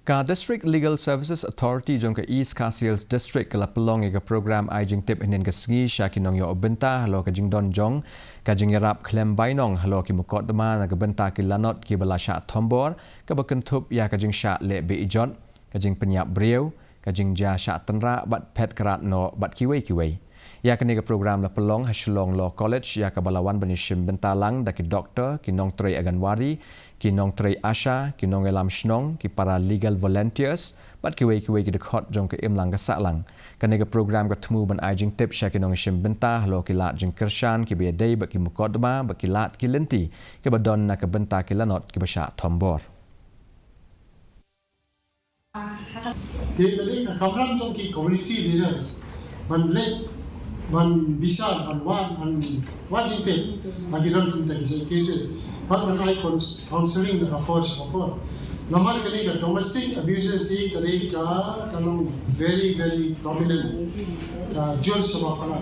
Ka District Legal Services Authority jong ka East KHASI District kala Pynlong ega program Jingtip hinin ka sngi syakinong yo benta halo ka Jingdon jong ka Jingïarap Khlem Baino halo ki mukot dama na ka benta ki lanot ki bala sya thombor ka bakentup ya ka jing sya le be ijot ka jing penyap breu ka jing ja sya tenra bat pet kerat no bat kiwei ya ka ni ka program la Pynlong Halor Law College ya ka balawan banishim bentalang da ki doktor ki nong trei aganwari ki nong trei asha ki nong elam shnong ki para legal volunteers bat kiwei ki dekot jong ke imlang ka salang ka ni ka program ka tmu ban Jingtip sya ki nong shim benta halo ki lat jing kershan ki be dei ba ki mukodma ba ki lat ki lenti ki badon na ka benta ki lanot ki basha thombor Di balik kamran jong ki community leaders ban lek ban bisa ban Jingtip bagi ron kita cases ban counseling the force support namar kali ka domestic abuses si kali ka kanong very prominent ka jol sabab pala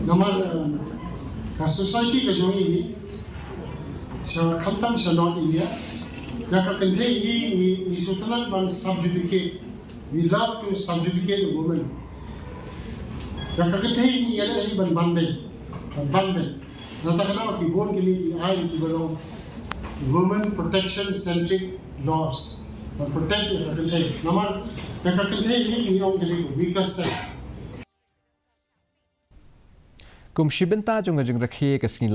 namar ka society ka jongi sa khamtam sa not India ya ka kante ni sultanat ban subjugate we love to subjugate the woman ya ka kante ni ala hi ban banbe natakana ki bon kili ai ki balo women protection centric laws or protect the kante namar ya ka kante hi ni ong kili because kum shibenta jong rakhe ka sngi